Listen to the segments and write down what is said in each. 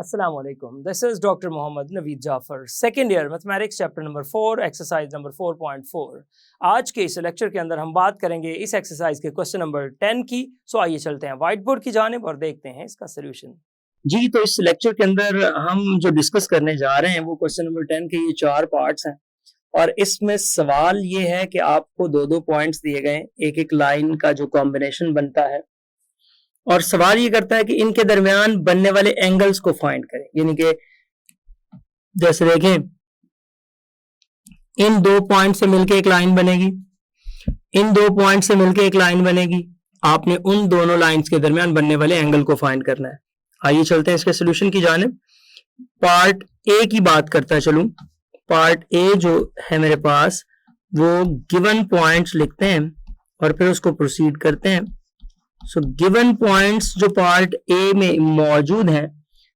Assalamualaikum. This is Dr. Mohammad Naveed Jafar, second year mathematics chapter number 4 exercise number 4.4. आज के इस lecture के अंदर हम बात करेंगे इस एक्सरसाइज के क्वेश्चन नंबर 10 की। सो आइए चलते हैं व्हाइट बोर्ड की जानिब और देखते हैं इसका सोल्यूशन। जी, तो इस लेक्चर के अंदर हम जो डिस्कस करने जा रहे हैं वो क्वेश्चन नंबर 10 के ये 4 पार्ट्स हैं और इसमें सवाल ये है कि आपको दो पॉइंट्स दिए गए, एक एक लाइन का जो कॉम्बिनेशन बनता है और सवाल ये करता है कि इनके दरमियान बनने वाले एंगल्स को फाइंड करें। यानी कि जैसे देखें, इन 2 पॉइंट से मिलके एक लाइन बनेगी, इन 2 पॉइंट से मिलके एक लाइन बनेगी, आपने उन दोनों लाइंस के दरमियान बनने वाले एंगल को फाइंड करना है। आइए चलते हैं इसके सोल्यूशन की जानिब। पार्ट ए की बात करता है, चलूं पार्ट ए जो है मेरे पास वो गिवन पॉइंट्स लिखते हैं और फिर उसको प्रोसीड करते हैं। सो गिवन पॉइंट्स जो पार्ट ए में मौजूद हैं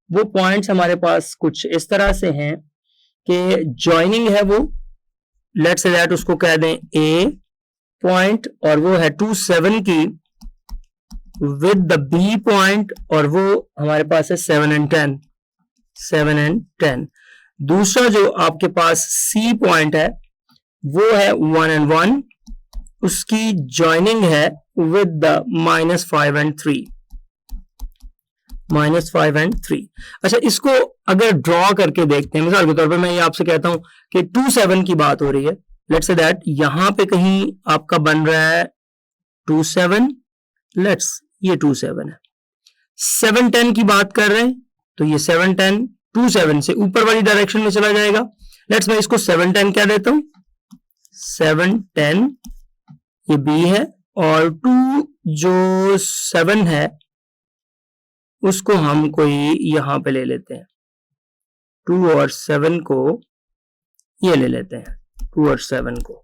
वो पॉइंट्स हमारे पास कुछ इस तरह से हैं कि जॉइनिंग है वो, लेट्स से दैट उसको कह दें ए पॉइंट और वो है 2 7 की विद द बी पॉइंट और वो हमारे पास है 7 and 10। दूसरा जो आपके पास सी पॉइंट है वो है 1 and 1, उसकी जॉइनिंग है with the -5 and 3। अच्छा, इसको अगर ड्रॉ करके देखते हैं, मिसाल के तौर पे मैं ये आपसे कहता हूं कि 2 7 की बात हो रही है, लेट्स से दैट यहां पे कहीं आपका बन रहा है 2 7, लेट्स ये 2 7 है। 7 10 की बात कर रहे हैं तो ये 7 10 2 7 से ऊपर वाली डायरेक्शन में चला जाएगा। लेट्स मैं इसको 7 10 क्या देता हूं, 7 10 ये बी है और 2 जो 7 है उसको हम कोई यहां पे ले लेते हैं, 2 और 7 को ये ले लेते हैं, 2 और 7 को,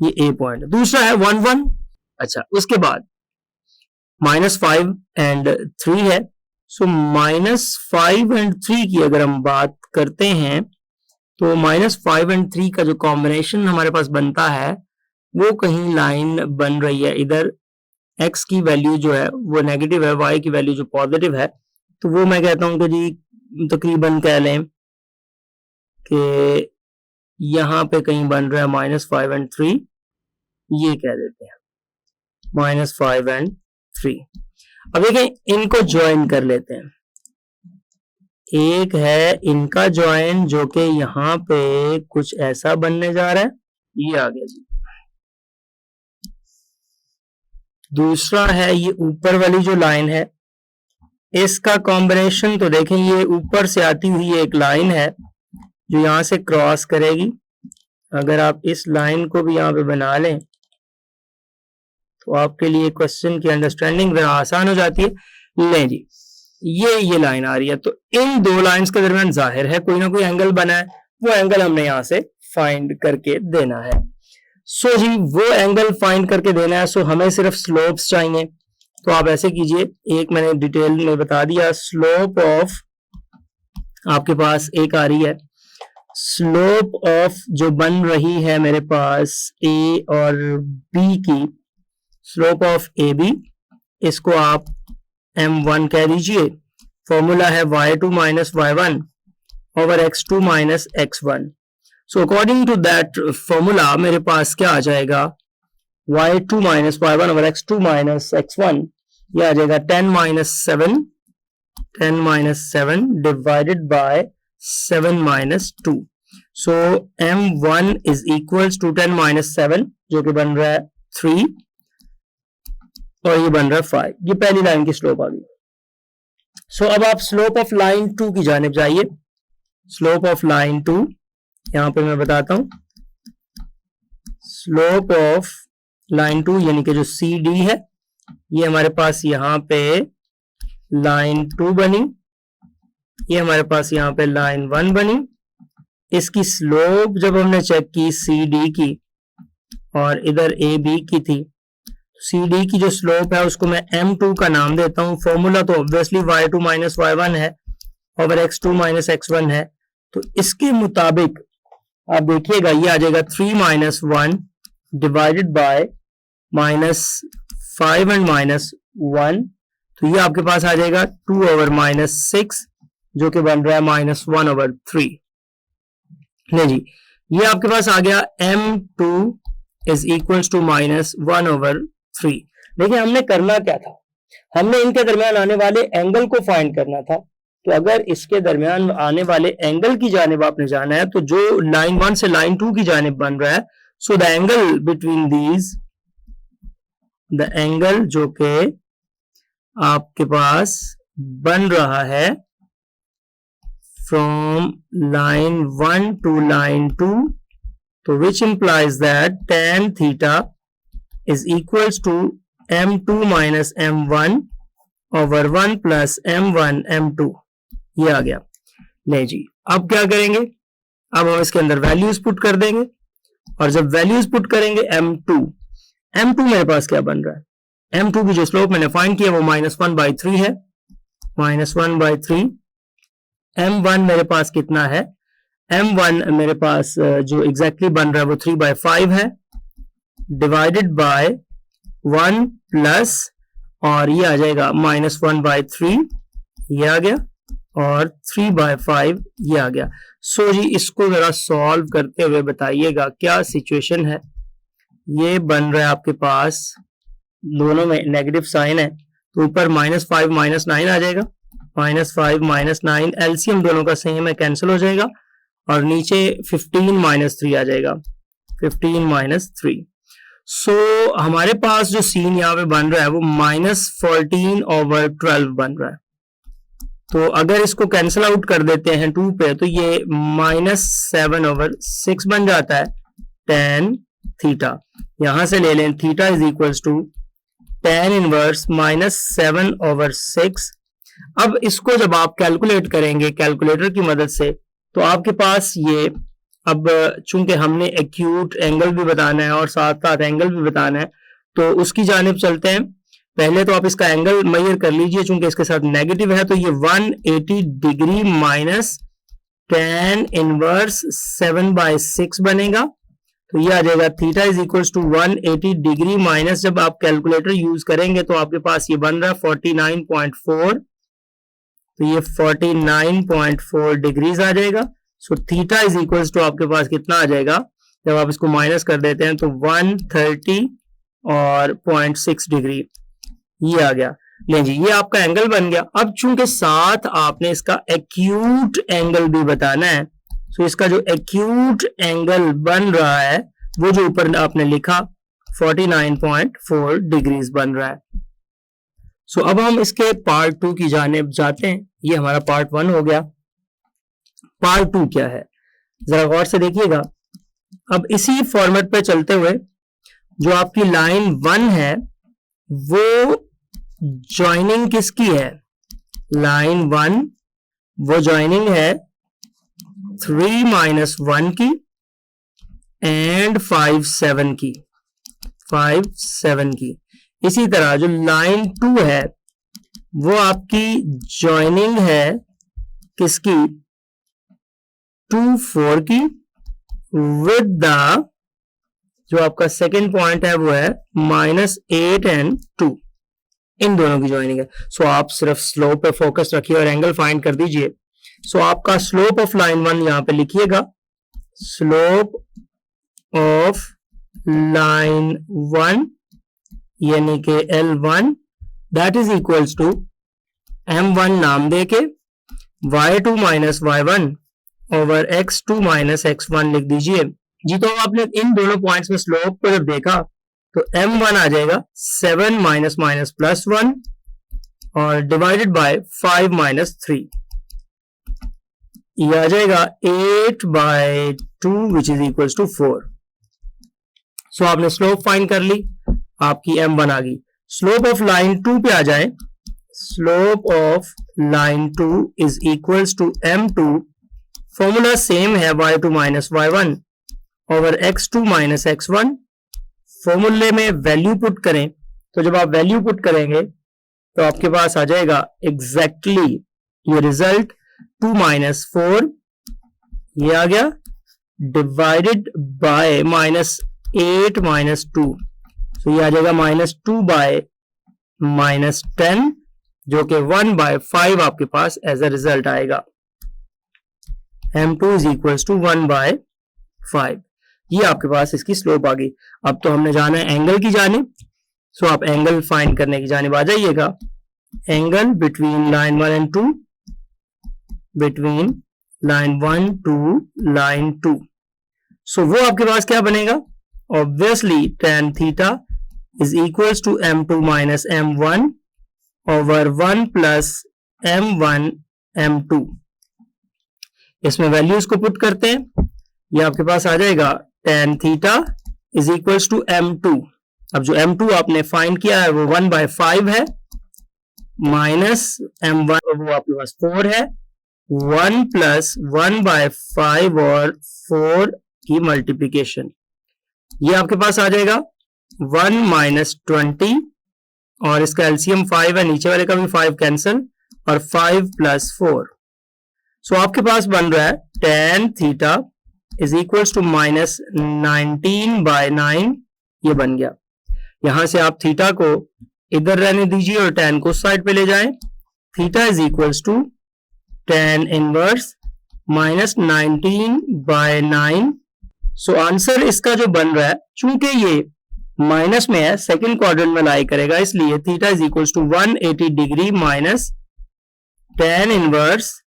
ये ए पॉइंट है। दूसरा है 1 1। अच्छा, उसके बाद -5 and 3 है। सो -5 and 3 की अगर हम बात करते हैं तो -5 and 3 का जो कॉम्बिनेशन हमारे पास बनता है वो कहीं लाइन बन रही है, इधर x की वैल्यू जो है वो नेगेटिव है, y की वैल्यू जो पॉजिटिव है, तो वो मैं कहता हूं कि जी तकरीबन कह लें कि यहां पे कहीं बन रहा है -5 and 3, ये कह देते हैं -5 and 3। अब देखें इनको ज्वाइन कर लेते हैं। एक है इनका ज्वाइन जो कि यहां पे कुछ ऐसा बनने जा रहा है, ये आ गया जी। दूसरा है ये ऊपर वाली जो लाइन है, इसका कॉम्बिनेशन तो देखें ये ऊपर से आती हुई एक लाइन है जो यहां से क्रॉस करेगी। अगर आप इस लाइन को भी यहां पे बना लें तो आपके लिए क्वेश्चन की अंडरस्टैंडिंग जरा आसान हो जाती है। ले जी, ये लाइन आ रही है, तो इन 2 लाइंस के दरमियान जाहिर है कोई ना कोई एंगल बना है, वो एंगल हमने यहां से फाइंड करके देना है। सो जी वो एंगल फाइंड करके देना है, सो हमें सिर्फ स्लोप्स चाहिए। तो आप ऐसे कीजिए, एक मैंने डिटेल में बता दिया, स्लोप ऑफ आपके पास एक आ रही है, स्लोप ऑफ जो बन रही है मेरे पास ए और बी की, स्लोप ऑफ ए बी, इसको आप m1 कह दीजिए। फॉर्मूला है y2 - y1 over x2 - x1। So according to that formula मेरे पास क्या आ जाएगा, y2 - y1 over x2 - x1, ये आ जाएगा 10 - 7 divided by 7 - 2। So m1 is equals to 10 - 7 जो कि बन रहा है 3 और ये बन रहा है 5। ये पहली लाइन की स्लोप आ गई। सो अब आप स्लोप ऑफ लाइन 2 की जानिब जाइए। स्लोप ऑफ लाइन 2 यहां पे मैं बताता हूं, स्लोप ऑफ लाइन 2 यानी कि जो सी डी है, ये हमारे पास यहां पे लाइन 2 बनी, ये हमारे पास यहां पे लाइन 1 बनी। इसकी स्लोप जब हमने चेक की सी डी की और इधर ए बी की थी, सी डी की जो स्लोप है उसको मैं m2 का नाम देता हूं। फॉर्मूला तो ऑब्वियसली y2 - y1 है और x2 - x1 है, तो इसके मुताबिक आप देखिएगा ये आ जाएगा 3 - 1 डिवाइडेड बाय -5 and -1, तो ये आपके पास आ जाएगा 2 over -6 जो कि बन रहा है -1/3। नहीं जी, ये आपके पास आ गया m2 इज इक्वल्स टू -1/3। देखिए हमने करना क्या था, हमने इनके दरमियान आने वाले एंगल को फाइंड करना था। तो अगर इसके दरमियान आने वाले एंगल की जानिब आपने जाना है, तो जो लाइन 1 से लाइन 2 की जानिब बन रहा है, सो the angle between these, the angle जो के आपके पास बन रहा है फ्रॉम लाइन 1 टू लाइन 2, तो which implies that tan theta is equals to m2 minus m1 over 1 plus m1 m2। ये आ गया। ले जी, अब क्या करेंगे, अब हम इसके अंदर वैल्यूज पुट कर देंगे, और जब वैल्यूज पुट करेंगे m2 मेरे पास क्या बन रहा है, m2 की जो स्लोप मैंने फाइंड किया वो -1/3 है, -1/3। m1 मेरे पास कितना है, m1 मेरे पास जो एग्जैक्टली बन रहा है वो 3/5 है, डिवाइडेड बाय 1 प्लस, और ये आ जाएगा -1/3, ये आ गया, और 3/5 ये आ गया। सो जी इसको जरा सॉल्व करते हुए बताइएगा क्या सिचुएशन है। ये बन रहा है आपके पास, दोनों में नेगेटिव साइन है, तो ऊपर -5 -9 आ जाएगा, -5 -9 एलसीएम दोनों का सेम है, कैंसिल हो जाएगा, और नीचे 15 -3 आ जाएगा, 15 -3। सो हमारे पास जो सीन यहाँ पे बन रहा है वो -14/12 बन रहा है। तो अगर इसको कैंसिल आउट कर देते हैं 2 पे, तो ये -7/6 बन जाता है tan थीटा। यहां से ले लें theta is equals to tan inverse -7/6। अब इसको जब आप कैलकुलेट करेंगे कैलकुलेटर की मदद से, तो आपके पास ये, अब चूंकि हमने एक्यूट एंगल भी बताना है और साथ साथ एंगल भी बताना है, तो उसकी जानिब चलते हैं। पहले तो आप इसका एंगल मेजर कर लीजिए, चूंकि इसके साथ नेगेटिव है, तो ये 180 डिग्री माइनस tan इनवर्स 7/6 बनेगा। तो ये आ जाएगा theta is equals to 180 degree minus, जब आप कैलकुलेटर यूज करेंगे तो आपके पास ये बन रहा है 49.4, तो ये 49.4 डिग्रीज आ जाएगा। So theta is equals to आपके पास कितना आ जाएगा, जब आप इसको माइनस कर देते हैं तो 130 और 0.6 डिग्री, ये आ गया। ले जी, ये आपका एंगल बन गया। अब चूंकि साथ आपने इसका एक्यूट एंगल भी बताना है, तो इसका जो एक्यूट एंगल बन रहा है वो जो ऊपर आपने लिखा 49.4 डिग्रीज बन रहा है। सो अब हम इसके पार्ट 2 की जानिब जाते हैं। ये हमारा पार्ट 1 हो गया। पार्ट 2 क्या है, जरा गौर से देखिएगा। अब इसी फॉर्मेट पे चलते हुए, जो आपकी लाइन 1 है वो ज्वाइनिंग किसकी है, लाइन 1 वो ज्वाइनिंग है 3 - 1 की एंड 5 7 की, 5 7 की। इसी तरह जो लाइन 2 है वो आपकी ज्वाइनिंग है किसकी, 2 4 की, विद द जो आपका सेकेंड पॉइंट है वो है -8 and 2, इन दोनों की ज्वाइनिंग है। सो आप सिर्फ स्लोप पे फोकस रखिए और एंगल फाइंड कर दीजिए। सो आपका स्लोप ऑफ लाइन 1 यहां पे लिखिएगा, स्लोप ऑफ लाइन 1 यानी कि L1 that is equals to M1 नाम देके y2 minus y1 over x2 minus x1 लिख दीजिए जी। तो आपने इन दोनों पॉइंट्स में स्लोप को जब देखा तो M1 आ जाएगा 7 माइनस माइनस प्लस 1 और डिवाइडेड बाय 5 - 3, ये आ जाएगा 8/2 विच इज इक्वल्स टू 4। सो आपने स्लोप फाइंड कर ली, आपकी M1 आ गई। स्लोप ऑफ लाइन 2 पे आ जाए, slope of line 2 is equals to M2, formula same है y2 minus y1 over x2 minus x1। फॉर्मूले में वैल्यू पुट करें, तो जब आप वैल्यू पुट करेंगे तो आपके पास आ जाएगा एग्जैक्टली ये रिजल्ट 2 - 4, ये आ गया, डिवाइडेड बाय -8 - 2, तो ये आ जाएगा -2 बाय -10, जो कि 1/5 आपके पास एज अ रिजल्ट आएगा। m2 is equal to 1/5। ये आपके पास इसकी स्लोप आ गई। अब तो हमने जाना है एंगल की जानिब, सो आप एंगल फाइंड करने की जानिब आ जाइएगा। Angle between line 1 and 2, between line 1 to line 2, so वो आपके पास क्या बनेगा? Obviously tan theta is equal to m2 minus m1 over 1 plus m1 m2। इसमें वैल्यूज को पुट करते हैं, ये आपके पास आ जाएगा tan theta is equal to m2। अब जो m2 आपने फाइंड किया है वो 1/5 है, माइनस m1 वो आपके पास 4 है, 1 प्लस 1/5 और 4 की मल्टीप्लीकेशन, ये आपके पास आ जाएगा 1 माइनस 20 और इसका एलसीएम 5 है, नीचे वाले का भी 5 कैंसिल और 5 प्लस 4। सो आपके पास बन रहा है tan theta is equal to minus 19/9। ये बन गया। यहां से आप थीटा को इधर रहने दीजिए और tan को साइड पे ले जाएं। Theta is equal to tan inverse minus 19/9। So answer इसका जो बन रहा है, चूंकि ये माइनस में है, सेकंड क्वाड्रेंट में लाई करेगा, इसलिए theta is equal to 180 degree minus tan inverse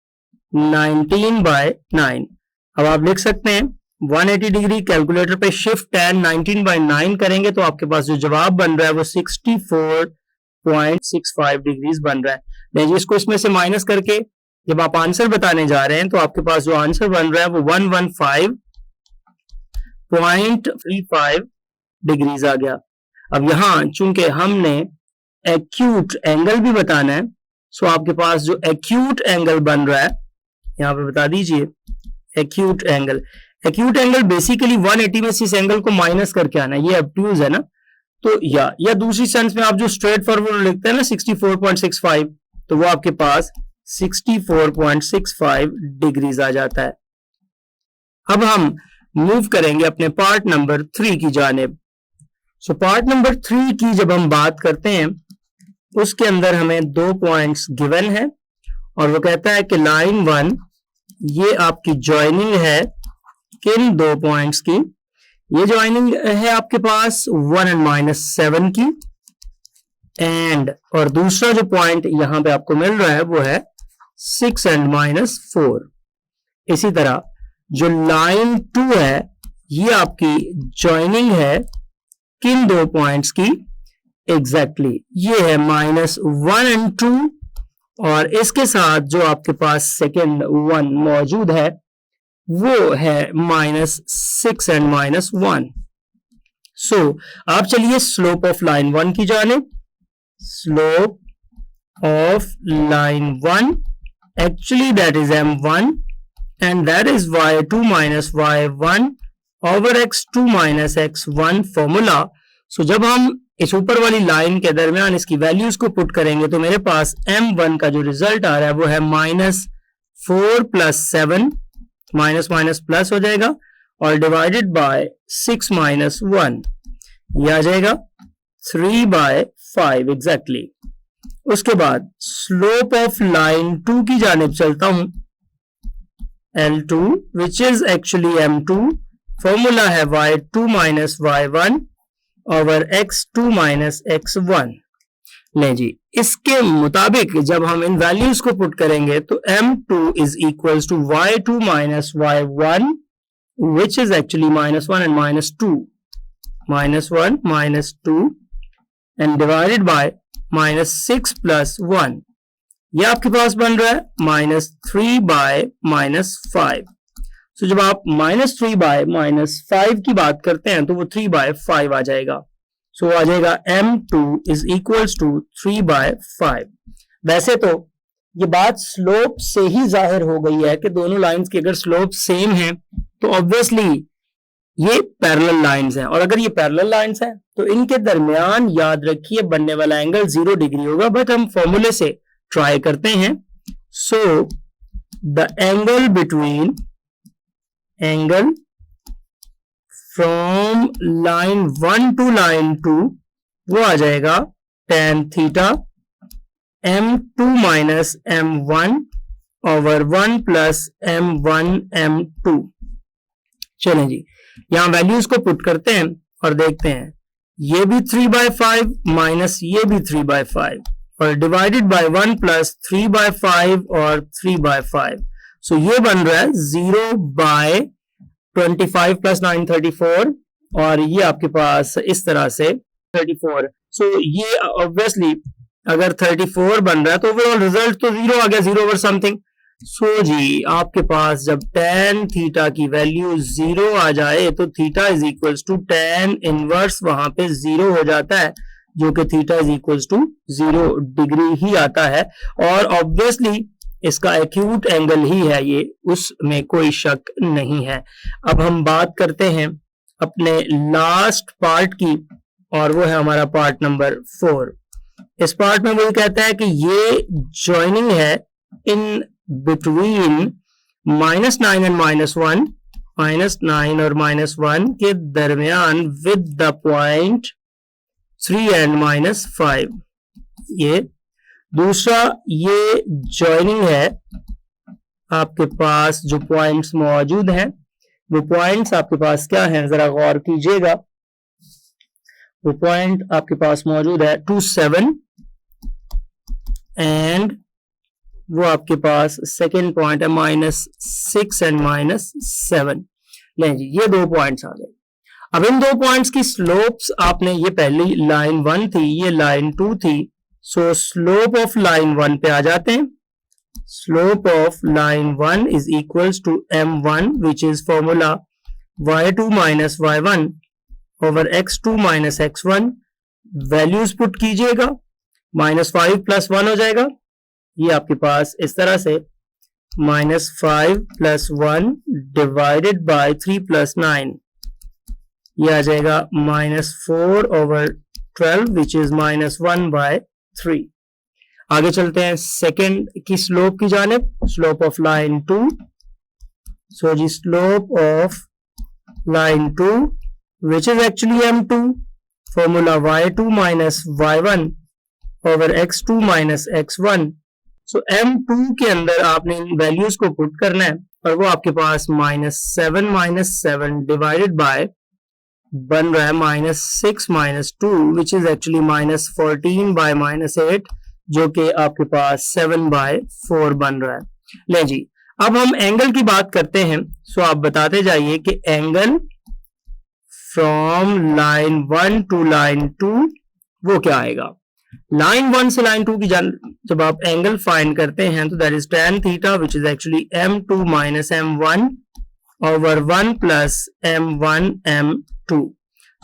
19/9। अब आप लिख सकते हैं 180 डिग्री, कैलकुलेटर पे शिफ्ट tan 19/9 करेंगे तो आपके पास जो जवाब बन रहा है वो 64.65 डिग्रीज बन रहा है। नहीं, इसको इसमें से माइनस करके जब आप आंसर बताने जा रहे हैं तो आपके पास जो आंसर बन रहा है वो 115.35 डिग्रीज आ गया। अब यहां चूंकि हमने एक्यूट एंगल भी बताना है, सो आपके पास जो एक्यूट एंगल बन रहा है यहां पे बता दीजिए। एक्यूट एंगल बेसिकली 180 में से इस एंगल को माइनस करके आना है, ये ऑब्ट्यूज है ना, तो या दूसरी सेंस में आप जो स्ट्रेट फॉरवर्ड लिखते हैं ना 64.65, तो वो आपके पास 64.65 डिग्रीज आ जाता है। अब हम मूव करेंगे अपने पार्ट नंबर 3 की जानिब। सो पार्ट नंबर 3 की जब हम बात करते हैं उसके अंदर हमें 2 पॉइंट्स गिवन है और वो कहता है कि लाइन 1 ये आपकी ज्वाइनिंग है किन 2 पॉइंट्स की? ये ज्वाइनिंग है आपके पास 1 एंड -7 की, एंड और दूसरा जो पॉइंट यहां पे आपको मिल रहा है वो है 6 एंड -4। इसी तरह जो लाइन 2 है ये आपकी ज्वाइनिंग है किन 2 पॉइंट्स की? एग्जैक्टली ये है -1 एंड 2 और इसके साथ जो आपके पास सेकेंड 1 मौजूद है वो है -6 एंड -1। सो आप चलिए स्लोप ऑफ लाइन 1 की जानिब। Slope of line 1 actually that is m1 and that is y2 minus y1 over x2 minus x1 formula. So जब हम इस ऊपर वाली लाइन के दरमियान इसकी वैल्यूज को पुट करेंगे तो मेरे पास m1 का जो रिजल्ट आ रहा है वो है -4 + 7, माइनस माइनस प्लस हो जाएगा और डिवाइडेड बाय 6 - 1, ये आ जाएगा 3/5 एग्जैक्टली। उसके बाद स्लोप ऑफ लाइन 2 की जानिब चलता हूं। L2 which is actually m2, formula है y2 minus y1 over x2 minus x1। ले जी, इसके मुताबिक जब हम इन वैल्यूज को पुट करेंगे तो m2 is equal to y2 minus y1 which is actually -1 and -2, -1 -2 and divided by -6 + 1, ये आपके पास बन रहा है -3/-5। तो जब आप -3/-5 की बात करते हैं तो वो 3/5 आ जाएगा। सो आ जाएगा m2 इज इक्वल्स टू 3/5। वैसे तो ये बात स्लोप से ही जाहिर हो गई है कि दोनों लाइंस की अगर स्लोप सेम है तो ऑब्वियसली ये पैरेलल लाइंस हैं, और अगर ये पैरेलल लाइंस हैं तो इनके दरमियान याद रखिए बनने वाला एंगल 0 डिग्री होगा। बट हम फॉर्मूले से ट्राई करते हैं। So the angle between from line 1 to line 2 वो आ जाएगा tan theta m2 minus m1 over 1 plus m1 m2। चलें जी, यहां वैल्यूज को पुट करते हैं और देखते हैं, ये भी 3/5 माइनस ये भी 3/5 और डिवाइडेड बाय 1 प्लस 3/5 और 3/5। सो ये बन रहा है 0/25 प्लस 9 34 और ये आपके पास इस तरह से 34। सो ये ऑब्वियसली अगर 34 बन रहा है तो ओवरऑल रिजल्ट तो 0 आ गया, 0 ओवर समथिंग। सो जी आपके पास जब tan थीटा की वैल्यू 0 आ जाए तो theta is equals to tan inverse वहां पे 0 हो जाता है, जो कि theta is equals to 0 degree ही आता है। और ऑब्वियसली इसका एक्यूट एंगल ही है ये, उसमें कोई शक नहीं है। अब हम बात करते हैं अपने लास्ट पार्ट की और वो है हमारा पार्ट नंबर 4। इस पार्ट में वो कहता है कि ये ज्वाइनिंग है इन बिटवीन -9 एंड -1, -9 और -1 के दरमियान विद द पॉइंट 3 एंड -5। ये दूसरा, ये ज्वाइनिंग है आपके पास जो पॉइंट्स मौजूद हैं, वो पॉइंट्स आपके पास क्या हैं जरा गौर कीजिएगा। वो पॉइंट आपके पास मौजूद है 2 7 एंड वो आपके पास सेकेंड पॉइंट है -6 एंड -7। लें जी, ये दो पॉइंट्स आ गए। अब इन दो पॉइंट्स की स्लोप्स आपने, ये पहली लाइन 1 थी, ये लाइन 2 थी, सो स्लोप ऑफ लाइन 1 पे आ जाते हैं। Slope of line 1 is equals to m1 which is formula y2 minus y1 over x2 minus x1। Values put कीजिएगा, -5 प्लस 1 हो जाएगा, ये आपके पास इस तरह से -5 प्लस 1 डिवाइडेड बाय 3 प्लस 9, ये आ जाएगा -4 ओवर 12 विच इज -1/3। आगे चलते हैं सेकेंड की स्लोप की जानिब, स्लोप ऑफ लाइन 2। सो जी slope of line 2 which is actually m2, formula y2 minus y1 over x2 minus x1। So m2 के अंदर आपने इन वैल्यूज को पुट करना है और वो आपके पास -7 डिवाइडेड बाय बन रहा है -6 2 विच इज एक्चुअली -14/-8, जो कि आपके पास 7/4 बन रहा है। ले जी, अब हम एंगल की बात करते हैं। सो आप बताते जाइए कि angle from line 1 to line 2 वो क्या आएगा। लाइन 1 से लाइन 2 की जब आप एंगल फाइंड करते हैं तो that is tan theta which is actually m2 minus m1 over 1 plus m1 m2।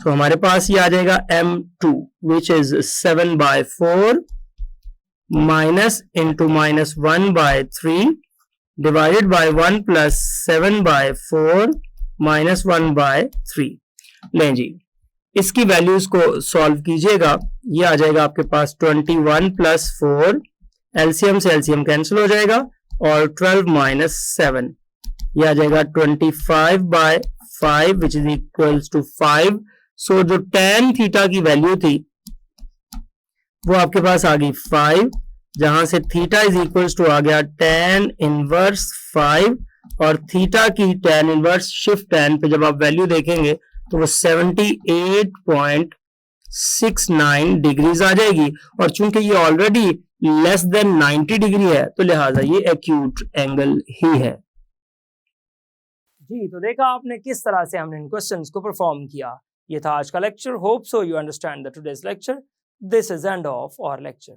तो हमारे पास ये आ जाएगा m2 which is 7/4 minus into -1/3 divided by 1 plus 7/4 minus 1/3। लें जी, इसकी वैल्यूज को सॉल्व कीजिएगा, ये आ जाएगा आपके पास 21 प्लस 4, एलसीएम से एलसीएम कैंसिल हो जाएगा और 12 माइनस 7, ये आ जाएगा 25/5 विच इज इक्वल्स टू 5। सो जो tan थीटा की वैल्यू थी वो आपके पास आ गई 5, जहां से थीटा इज इक्वल्स टू आ गया tan इनवर्स 5 और थीटा की tan इनवर्स शिफ्ट tan पे जब आप वैल्यू देखेंगे तो वो 78.69 डिग्रीज आ जाएगी। और चूंकि ये ऑलरेडी लेस देन 90 डिग्री है तो लिहाजा ये एक्यूट एंगल ही है। जी, तो देखा आपने किस तरह से हमने इन क्वेश्चंस को परफॉर्म किया। ये था आज का lecture. Hope so you understand the today's lecture. This is end of our lecture.